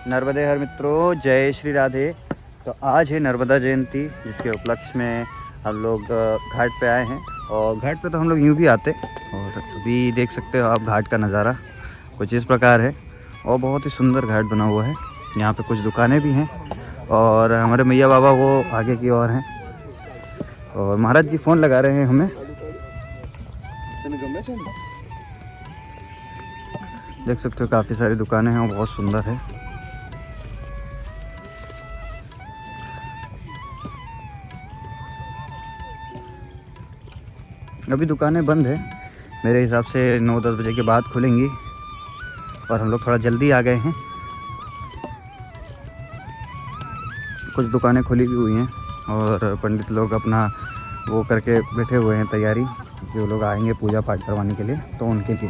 नर्मदे हर मित्रों, जय श्री राधे। तो आज है नर्मदा जयंती, जिसके उपलक्ष्य में हम लोग घाट पे आए हैं। और घाट पे तो हम लोग यूँ भी आते, और अभी देख सकते हो आप घाट का नज़ारा कुछ इस प्रकार है। और बहुत ही सुंदर घाट बना हुआ है। यहाँ पे कुछ दुकानें भी हैं और हमारे मैया बाबा वो आगे की ओर हैं। और महाराज जी फ़ोन लगा रहे हैं हमें। देख सकते हो काफ़ी सारी दुकानें हैं और बहुत सुंदर है। अभी दुकानें बंद है, मेरे हिसाब से 9-10 बजे के बाद खुलेंगी। और हम लोग थोड़ा जल्दी आ गए हैं। कुछ दुकानें खुली भी हुई हैं और पंडित लोग अपना वो करके बैठे हुए हैं तैयारी, जो लोग आएंगे पूजा पाठ करवाने के लिए तो उनके लिए।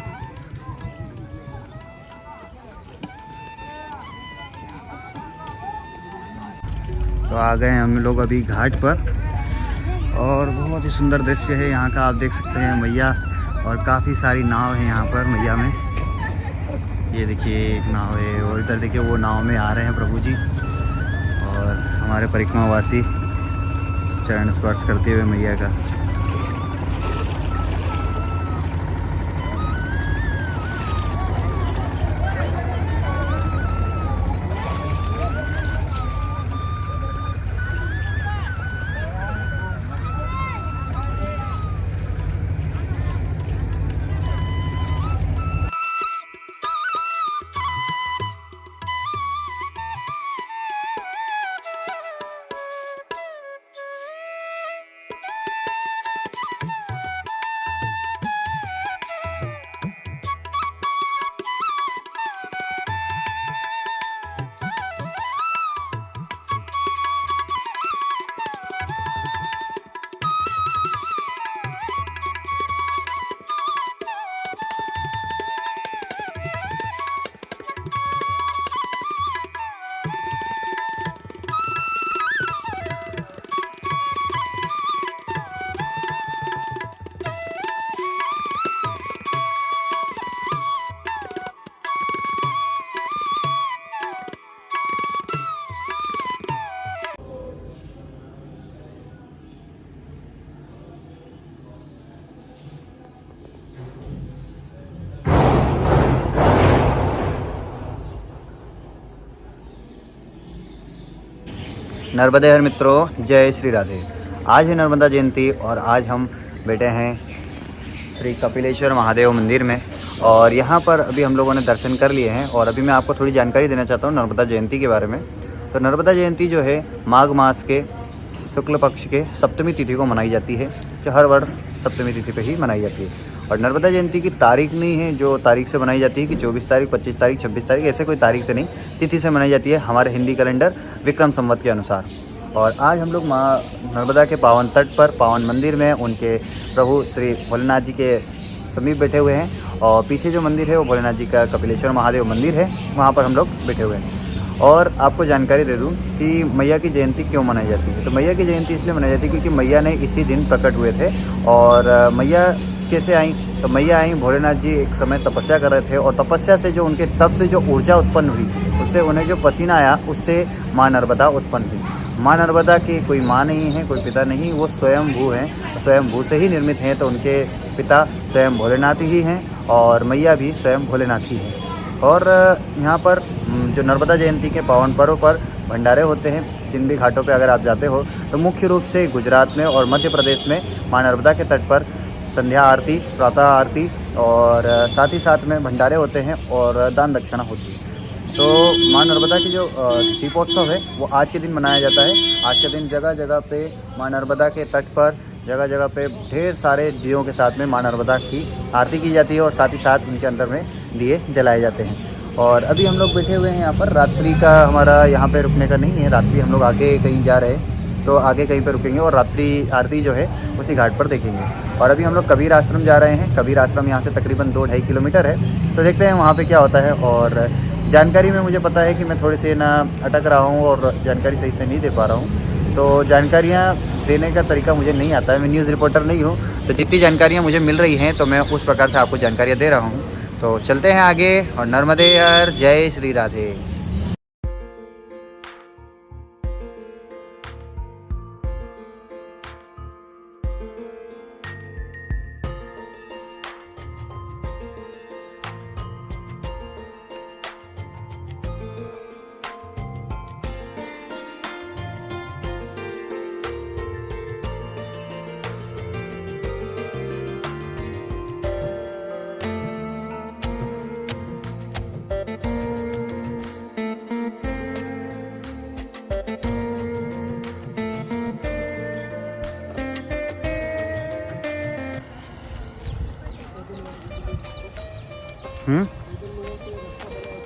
तो आ गए हम लोग अभी घाट पर और बहुत ही सुंदर दृश्य है यहाँ का। आप देख सकते हैं मैया, और काफ़ी सारी नाव है यहाँ पर मैया में। ये देखिए एक नाव है, और इधर देखिए वो नाव में आ रहे हैं प्रभु जी, और हमारे परिक्रमावासी चरण स्पर्श करते हुए मैया का। नर्मदे हर मित्रों, जय श्री राधे। आज है नर्मदा जयंती और आज हम बैठे हैं श्री कपिलेश्वर महादेव मंदिर में। और यहाँ पर अभी हम लोगों ने दर्शन कर लिए हैं। और अभी मैं आपको थोड़ी जानकारी देना चाहता हूँ नर्मदा जयंती के बारे में। तो नर्मदा जयंती जो है माघ मास के शुक्ल पक्ष के सप्तमी तिथि को मनाई जाती है, जो हर वर्ष सप्तमी तिथि पे ही मनाई जाती है। और नर्मदा जयंती की तारीख नहीं है जो तारीख से मनाई जाती है कि 24 तारीख, 25 तारीख, 26 तारीख, ऐसे कोई तारीख से नहीं, तिथि से मनाई जाती है हमारे हिंदी कैलेंडर विक्रम संवत के अनुसार। और आज हम लोग माँ नर्मदा के पावन तट पर, पावन मंदिर में उनके प्रभु श्री भोलेनाथ जी के समीप बैठे हुए हैं। और पीछे जो मंदिर है वो भोलेनाथ जी का कपिलेश्वर महादेव मंदिर है, वहाँ पर हम लोग बैठे हुए हैं। और आपको जानकारी दे दूं कि मैया की जयंती क्यों मनाई जाती है। तो मैया की जयंती इसलिए मनाई जाती है क्योंकि मैया ने इसी दिन प्रकट हुए थे। और मैया कैसे आई, तो मैया आई, भोलेनाथ जी एक समय तपस्या कर रहे थे और तपस्या से जो उनके तप से जो ऊर्जा उत्पन्न हुई, उससे उन्हें जो पसीना आया, उससे माँ नर्मदा उत्पन्न हुई। माँ नर्मदा की कोई माँ नहीं है, कोई पिता नहीं, वो स्वयं भू हैं, स्वयं भू से ही निर्मित हैं। तो उनके पिता स्वयं भोलेनाथ ही हैं और मैया भी स्वयं भोलेनाथ ही हैं। और यहाँ पर जो नर्मदा जयंती के पावन पर्व पर भंडारे होते हैं जिन भी घाटों पे अगर आप जाते हो, तो मुख्य रूप से गुजरात में और मध्य प्रदेश में माँ नर्मदा के तट पर संध्या आरती, प्रातः आरती और साथ ही साथ में भंडारे होते हैं और दान दक्षिणा होती है। तो माँ नर्मदा की जो दीपोत्सव है वो आज के दिन मनाया जाता है। आज के दिन जगह जगह पे माँ नर्मदा के तट पर जगह जगह पे ढेर सारे दियों के साथ में माँ नर्मदा की आरती की जाती है और साथ ही साथ उनके अंदर में दिए जलाए जाते हैं। और अभी हम लोग बैठे हुए हैं यहाँ पर। रात्रि का हमारा यहाँ पे रुकने का नहीं है, रात्रि हम लोग आगे कहीं जा रहे हैं तो आगे कहीं पे रुकेंगे और रात्रि आरती जो है उसी घाट पर देखेंगे। और अभी हम लोग कबीर आश्रम जा रहे हैं। कबीर आश्रम यहाँ से तकरीबन 2-2.5 किलोमीटर है, तो देखते हैं वहाँ पे क्या होता है। और जानकारी में मुझे पता है कि मैं थोड़े से ना अटक रहा हूँ और जानकारी सही से नहीं दे पा रहा हूँ। तो जानकारियाँ देने का तरीका मुझे नहीं आता है, मैं न्यूज़ रिपोर्टर नहीं हूँ। तो जितनी जानकारियाँ मुझे मिल रही हैं तो मैं उस प्रकार से आपको जानकारियाँ दे रहा हूँ। तो चलते हैं आगे। और नर्मदे हर, जय श्री राधे।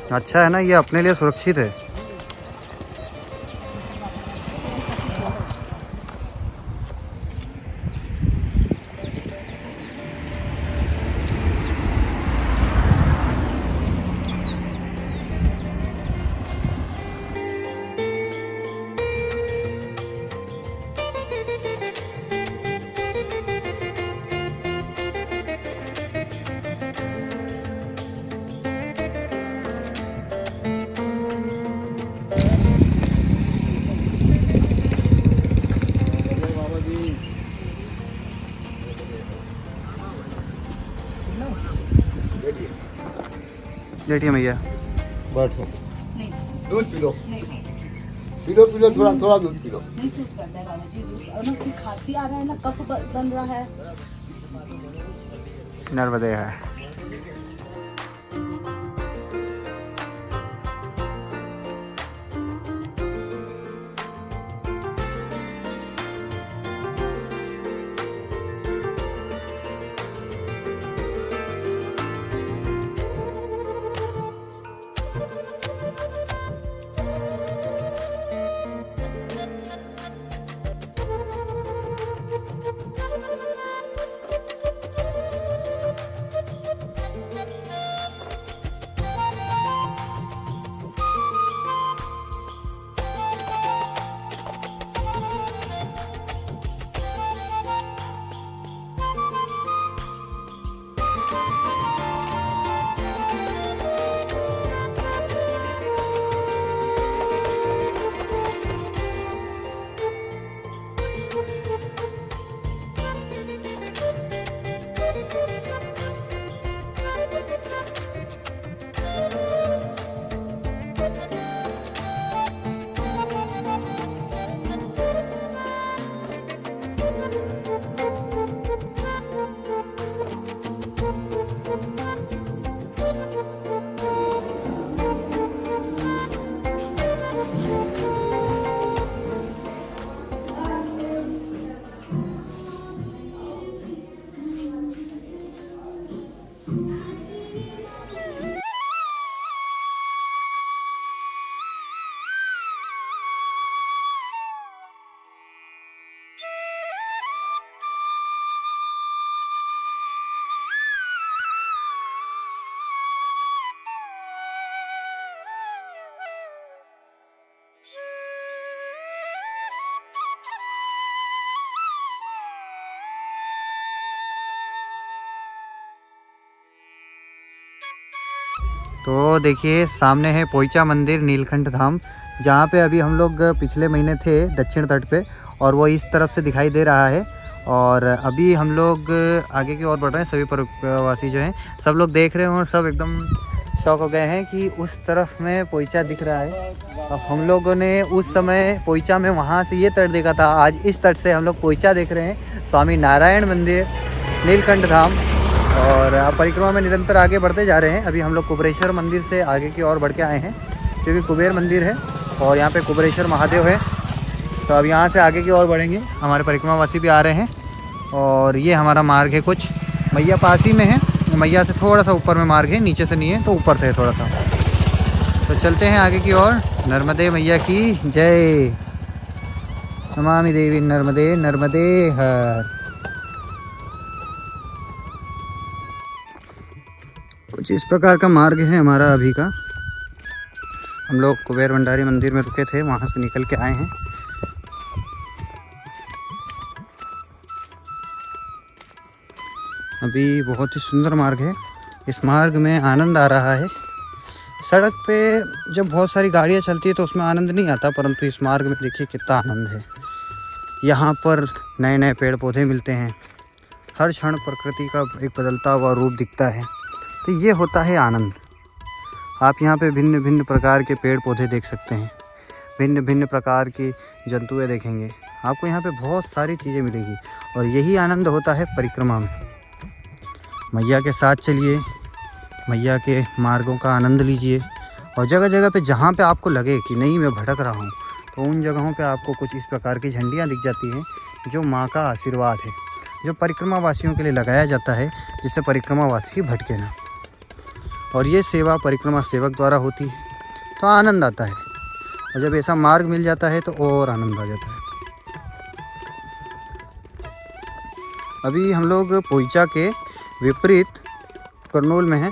अच्छा है ना, ये अपने लिए सुरक्षित है। बैठिए मैया। बैठो, नहीं दूध पी लो, नहीं नहीं पी लो पी लो, थोड़ा थोड़ा दूध पी लो। नहीं सूट करता है बाबा जी दूध। और ना कोई खांसी आ रहा है ना, कफ बन रहा है। नर्मदे है। तो देखिए सामने है पोइचा मंदिर नीलकंठ धाम, जहाँ पे अभी हम लोग पिछले महीने थे दक्षिण तट पे, और वो इस तरफ से दिखाई दे रहा है। और अभी हम लोग आगे की ओर बढ़ रहे हैं। सभी प्रवासी जो हैं सब लोग देख रहे हैं और सब एकदम शौक हो गए हैं कि उस तरफ में पोइचा दिख रहा है। अब हम लोगों ने उस समय पोइचा में वहाँ से ये तट देखा था, आज इस तट से हम लोग पोइचा देख रहे हैं, स्वामी नारायण मंदिर नीलकंठ धाम। और परिक्रमा में निरंतर आगे बढ़ते जा रहे हैं। अभी हम लोग कुबेरेश्वर मंदिर से आगे की ओर बढ़ के आए हैं, क्योंकि कुबेर मंदिर है और यहाँ पे कुबेरेश्वर महादेव है। तो अब यहाँ से आगे की ओर बढ़ेंगे। हमारे परिक्रमावासी भी आ रहे हैं और ये हमारा मार्ग है। कुछ मैया पास ही में है, मैया से थोड़ा सा ऊपर में मार्ग है, नीचे से नहीं है, तो ऊपर से है थोड़ा सा। तो चलते हैं आगे की ओर। नर्मदे मैया की जय। नमामि देवी नर्मदे, नर्मदे हर। कुछ इस प्रकार का मार्ग है हमारा अभी का। हम लोग कुबेर भंडारी मंदिर में रुके थे, वहाँ से निकल के आए हैं। अभी बहुत ही सुंदर मार्ग है, इस मार्ग में आनंद आ रहा है। सड़क पे जब बहुत सारी गाड़ियाँ चलती है तो उसमें आनंद नहीं आता, परंतु इस मार्ग में देखिए कितना आनंद है। यहाँ पर नए नए पेड़ पौधे मिलते हैं, हर क्षण प्रकृति का एक बदलता हुआ रूप दिखता है, तो ये होता है आनंद। आप यहाँ पे भिन्न भिन्न प्रकार के पेड़ पौधे देख सकते हैं, भिन्न भिन्न प्रकार की जंतुएं देखेंगे, आपको यहाँ पे बहुत सारी चीज़ें मिलेंगी। और यही आनंद होता है परिक्रमा में। मैया के साथ चलिए, मैया के मार्गों का आनंद लीजिए, और जगह जगह पे जहाँ पे आपको लगे कि नहीं मैं भटक रहा हूँ, तो उन जगहों पे आपको कुछ इस प्रकार की झंडियाँ दिख जाती हैं जो माँ का आशीर्वाद है, जो परिक्रमा वासियों के लिए लगाया जाता है, जिससे परिक्रमा वासी भटके ना। और ये सेवा परिक्रमा सेवक द्वारा होती है, तो आनंद आता है। और जब ऐसा मार्ग मिल जाता है तो और आनंद आ जाता है। अभी हम लोग पोइचा के विपरीत करनूल में हैं।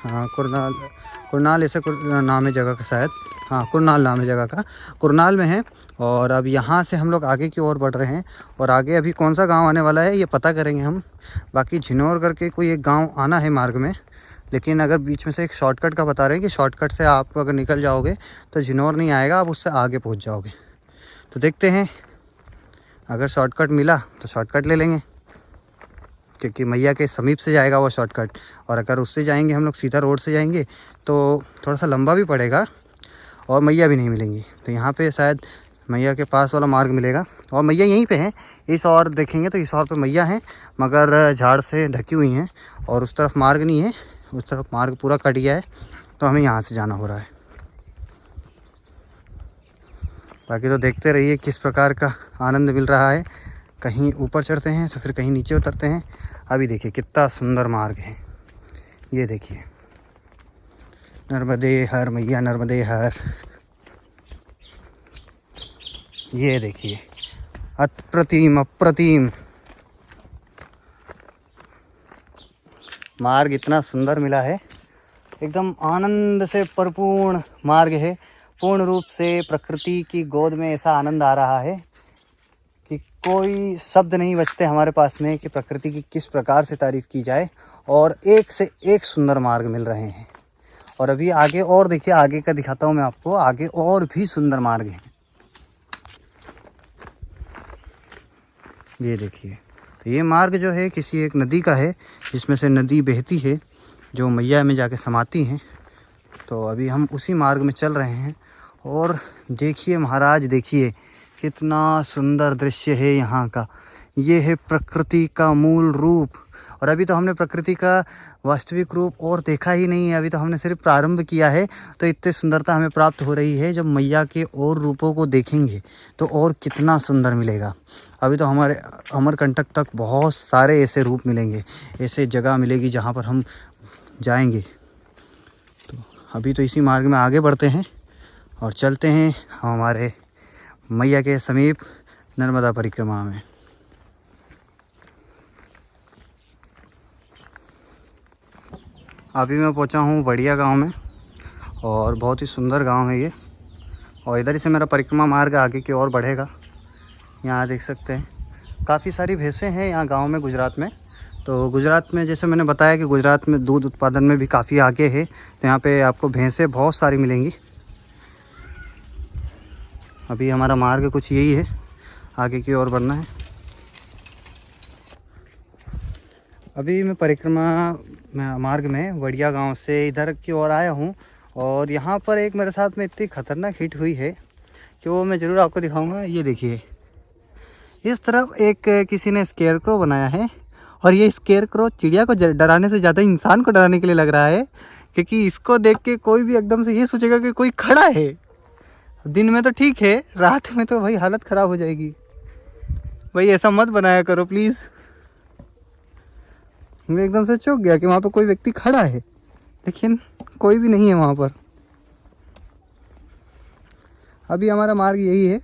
हाँ, कुरनाल ऐसे नाम है जगह का शायद, हाँ कुरनाल नाम है जगह का, कुरनाल में है। और अब यहाँ से हम लोग आगे की ओर बढ़ रहे हैं, और आगे अभी कौन सा गांव आने वाला है ये पता करेंगे हम। बाकी झिनोर करके कोई एक गांव आना है मार्ग में, लेकिन अगर बीच में से एक शॉर्टकट का बता रहे हैं कि शॉर्टकट से आप अगर निकल जाओगे तो झिनोर नहीं आएगा, आप उससे आगे पहुँच जाओगे। तो देखते हैं, अगर शॉर्टकट मिला तो शॉर्टकट ले लेंगे, क्योंकि मैया के समीप से जाएगा वो शॉर्टकट। और अगर उससे जाएंगे हम लोग, सीधा रोड से जाएंगे, तो थोड़ा सा लंबा भी पड़ेगा और मैया भी नहीं मिलेंगी। तो यहाँ पे शायद मैया के पास वाला मार्ग मिलेगा, और मैया यहीं पे है। इस और देखेंगे तो इस और पे मैया है, मगर झाड़ से ढकी हुई हैं, और उस तरफ मार्ग नहीं है, उस तरफ मार्ग पूरा कट गया है, तो हमें यहाँ से जाना हो रहा है। बाकी तो देखते रहिए किस प्रकार का आनंद मिल रहा है। कहीं ऊपर चढ़ते हैं तो फिर कहीं नीचे उतरते हैं। अभी देखिए कितना सुंदर मार्ग है, ये देखिए, नर्मदे हर मैया नर्मदे हर। ये देखिए अप्रतिम अप्रतिम मार्ग, इतना सुंदर मिला है, एकदम आनंद से परिपूर्ण मार्ग है। पूर्ण रूप से प्रकृति की गोद में ऐसा आनंद आ रहा है कि कोई शब्द नहीं बचते हमारे पास में कि प्रकृति की किस प्रकार से तारीफ़ की जाए। और एक से एक सुंदर मार्ग मिल रहे हैं। और अभी आगे और देखिए, आगे का दिखाता हूँ मैं आपको, आगे और भी सुंदर मार्ग हैं। ये देखिए, तो ये मार्ग जो है किसी एक नदी का है, जिसमें से नदी बहती है जो मैया में जाके समाती हैं। तो अभी हम उसी मार्ग में चल रहे हैं। और देखिए महाराज, देखिए कितना सुंदर दृश्य है यहाँ का। ये है प्रकृति का मूल रूप। और अभी तो हमने प्रकृति का वास्तविक रूप और देखा ही नहीं है, अभी तो हमने सिर्फ प्रारंभ किया है। तो इतनी सुंदरता हमें प्राप्त हो रही है, जब मैया के और रूपों को देखेंगे तो और कितना सुंदर मिलेगा। अभी तो हमारे अमरकंटक तक बहुत सारे ऐसे रूप मिलेंगे, ऐसे जगह मिलेगी जहाँ पर हम जाएंगे। तो अभी तो इसी मार्ग में आगे बढ़ते हैं और चलते हैं हमारे मैया के समीप नर्मदा परिक्रमा में। अभी मैं पहुंचा हूं बढ़िया गांव में, और बहुत ही सुंदर गांव है ये। और इधर ही से मेरा परिक्रमा मार्ग आगे की ओर बढ़ेगा। यहाँ देख सकते हैं काफ़ी सारी भैंसें हैं यहाँ गांव में, गुजरात में। तो गुजरात में जैसे मैंने बताया कि गुजरात में दूध उत्पादन में भी काफ़ी आगे है, तो यहाँ पे आपको भैंसें बहुत सारी मिलेंगी। अभी हमारा मार्ग कुछ यही है, आगे की ओर बढ़ना है। अभी मैं परिक्रमा मार्ग में वड़िया गांव से इधर की ओर आया हूं, और यहाँ पर एक मेरे साथ में इतनी खतरनाक हिट हुई है कि वो मैं ज़रूर आपको दिखाऊंगा। ये देखिए, इस तरफ एक किसी ने स्केयरक्रो बनाया है, और ये स्केयरक्रो चिड़िया को डराने से ज़्यादा इंसान को डराने के लिए लग रहा है, क्योंकि इसको देख के कोई भी एकदम से ये सोचेगा कि कोई खड़ा है। दिन में तो ठीक है, रात में तो भाई हालत ख़राब हो जाएगी। भाई ऐसा मत बनाया करो प्लीज़। मैं एकदम से चौंक गया कि वहाँ पर कोई व्यक्ति खड़ा है, लेकिन कोई भी नहीं है वहाँ पर। अभी हमारा मार्ग यही है,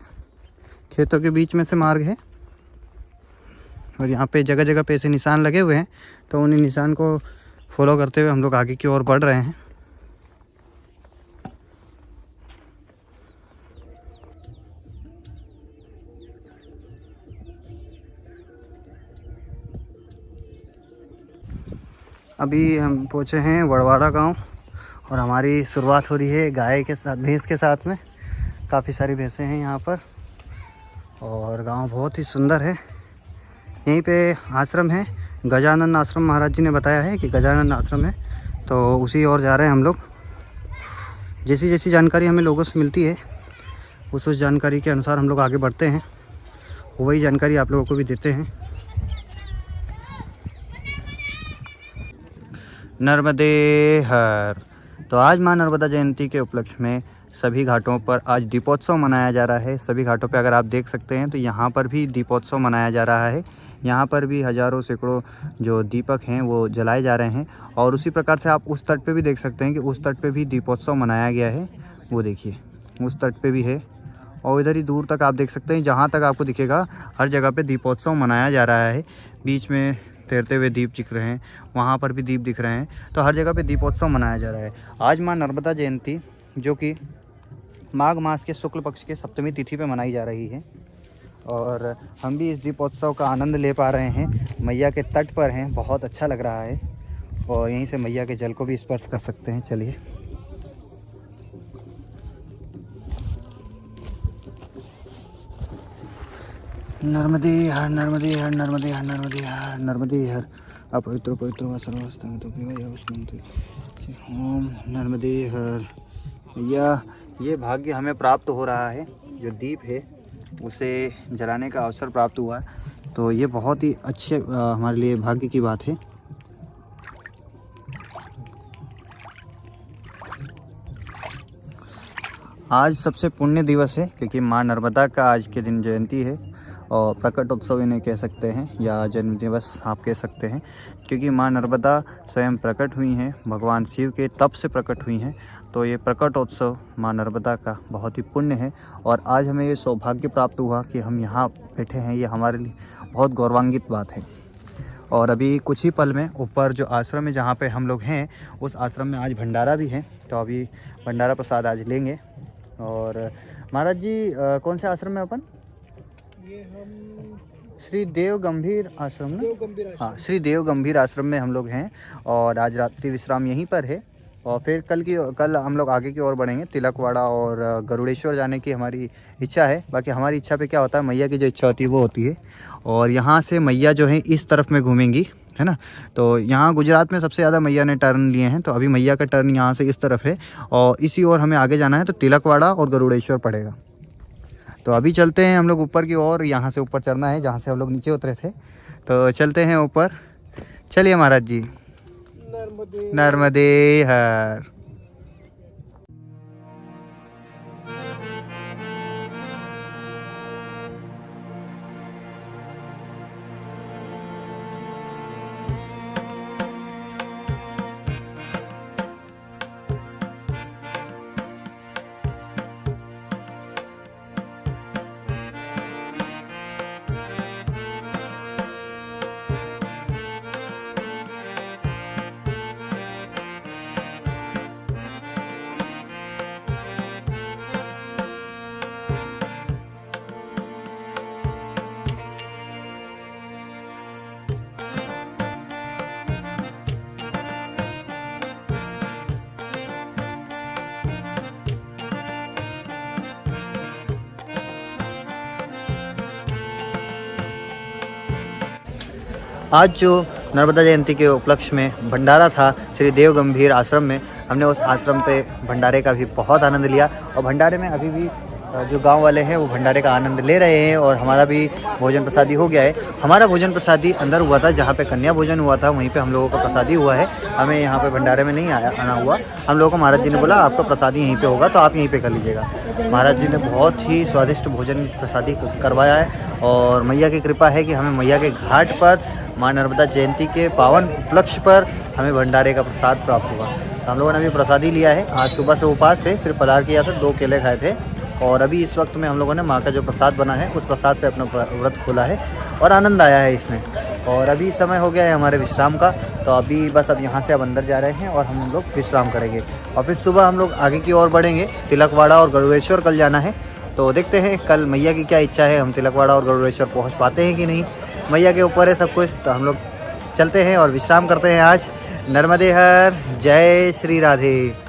खेतों के बीच में से मार्ग है, और यहाँ पे जगह जगह पे ऐसे निशान लगे हुए हैं। तो उन्हीं निशान को फॉलो करते हुए हम लोग आगे की ओर बढ़ रहे हैं। अभी हम पहुँचे हैं वड़वाड़ा गांव और हमारी शुरुआत हो रही है गाय के साथ, भैंस के साथ में। काफ़ी सारी भैंसें हैं यहाँ पर और गांव बहुत ही सुंदर है। यहीं पे आश्रम है, गजानन आश्रम महाराज जी ने बताया है कि गजानन आश्रम है, तो उसी ओर जा रहे हैं हम लोग। जैसी जैसी जानकारी हमें लोगों से मिलती है उस जानकारी के अनुसार हम लोग आगे बढ़ते हैं, वही जानकारी आप लोगों को भी देते हैं। नर्मदे हर। तो आज माँ नर्मदा जयंती के उपलक्ष्य में सभी घाटों पर आज दीपोत्सव मनाया जा रहा है। सभी घाटों पे अगर आप देख सकते हैं तो यहाँ पर भी दीपोत्सव मनाया जा रहा है। यहाँ पर भी हज़ारों सैकड़ों जो दीपक हैं वो जलाए जा रहे हैं और उसी प्रकार से आप उस तट पे भी देख सकते हैं कि उस तट पे भी दीपोत्सव मनाया गया है। वो देखिए उस तट पे भी है और इधर ही दूर तक आप देख सकते हैं, जहाँ तक आपको दिखेगा हर जगह पे दीपोत्सव मनाया जा रहा है। बीच में तैरते हुए दीप दिख रहे हैं, वहाँ पर भी दीप दिख रहे हैं, तो हर जगह पे दीपोत्सव मनाया जा रहा है। आज माँ नर्मदा जयंती जो कि माघ मास के शुक्ल पक्ष के सप्तमी तिथि पे मनाई जा रही है और हम भी इस दीपोत्सव का आनंद ले पा रहे हैं। मैया के तट पर हैं, बहुत अच्छा लग रहा है और यहीं से मैया के जल को भी स्पर्श कर सकते हैं। चलिए नर्मदे हर, नर्मदे हर, नर्मदे हर, नर्मदे हर, नर्मदे हर। अपवित्र पवित्र व सर्वस्तम तो ओम नर्मदे हर। भैया ये भाग्य हमें प्राप्त हो रहा है, जो दीप है उसे जलाने का अवसर प्राप्त हुआ है, तो ये बहुत ही अच्छे हमारे लिए भाग्य की बात है। आज सबसे पुण्य दिवस है क्योंकि माँ नर्मदा का आज के दिन जयंती है और प्रकट उत्सव इन्हें कह सकते हैं या जन्म दिवस आप कह सकते हैं, क्योंकि माँ नर्मदा स्वयं प्रकट हुई हैं, भगवान शिव के तप से प्रकट हुई हैं। तो ये प्रकट उत्सव माँ नर्मदा का बहुत ही पुण्य है और आज हमें ये सौभाग्य प्राप्त हुआ कि हम यहाँ बैठे हैं, ये हमारे लिए बहुत गौरवान्वित बात है। और अभी कुछ ही पल में ऊपर जो आश्रम है जहाँ पे हम लोग हैं उस आश्रम में आज भंडारा भी है, तो अभी भंडारा प्रसाद आज लेंगे। और महाराज जी कौन से आश्रम में अपन? ये हम श्री देव गंभीर आश्रम ना? हाँ, श्री देव गंभीर आश्रम में हम लोग हैं और आज रात्रि विश्राम यहीं पर है और फिर कल हम लोग आगे की ओर बढ़ेंगे। तिलकवाड़ा और गरुड़ेश्वर जाने की हमारी इच्छा है। बाकी हमारी इच्छा पे क्या होता है, मैया की जो इच्छा होती है वो होती है। और यहाँ से मैया जो है इस तरफ में घूमेंगी, है ना। तो यहाँ गुजरात में सबसे ज़्यादा मैया ने टर्न लिए हैं, तो अभी मैया का टर्न यहाँ से इस तरफ है और इसी ओर हमें आगे जाना है, तो तिलकवाड़ा और गरुड़ेश्वर पड़ेगा। तो अभी चलते हैं हम लोग ऊपर की ओर, यहाँ से ऊपर चढ़ना है जहाँ से हम लोग नीचे उतरे थे, तो चलते हैं ऊपर। चलिए महाराज जी। नर्मदे हर। आज जो नर्मदा जयंती के उपलक्ष्य में भंडारा था श्री देव गंभीर आश्रम में, हमने उस आश्रम पे भंडारे का भी बहुत आनंद लिया और भंडारे में अभी भी जो गांव वाले हैं वो भंडारे का आनंद ले रहे हैं और हमारा भी भोजन प्रसादी हो गया है। हमारा भोजन प्रसादी अंदर हुआ था, जहाँ पे कन्या भोजन हुआ था वहीं पे हम लोगों का प्रसादी हुआ है। हमें यहाँ पे भंडारे में नहीं आना हुआ। हम लोगों को महाराज जी ने बोला आपका प्रसादी यहीं पे होगा, तो आप यहीं पे कर लीजिएगा। महाराज जी ने बहुत ही स्वादिष्ट भोजन प्रसादी करवाया है और मैया की कृपा है कि हमें मैया के घाट पर माँ नर्मदा जयंती के पावन उपलक्ष्य पर हमें भंडारे का प्रसाद प्राप्त हुआ। तो हम लोगों ने अभी प्रसादी लिया है। आज सुबह से उपास थे, सिर्फ पदार्थ किया था, 2 केले खाए थे और अभी इस वक्त में हम लोगों ने माँ का जो प्रसाद बना है उस प्रसाद से अपना व्रत खोला है और आनंद आया है इसमें। और अभी समय हो गया है हमारे विश्राम का, तो अभी बस अब यहाँ से अब अंदर जा रहे हैं और हम लोग विश्राम करेंगे और फिर सुबह हम लोग आगे की ओर बढ़ेंगे। तिलकवाड़ा और गरुड़ेश्वर कल जाना है, तो देखते हैं कल मैया की क्या इच्छा है, हम तिलकवाड़ा और गरुड़ेश्वर पहुँच पाते हैं कि नहीं। मैया के ऊपर है सब कुछ, तो हम लोग चलते हैं और विश्राम करते हैं आज। नर्मदे हर, जय श्री राधे।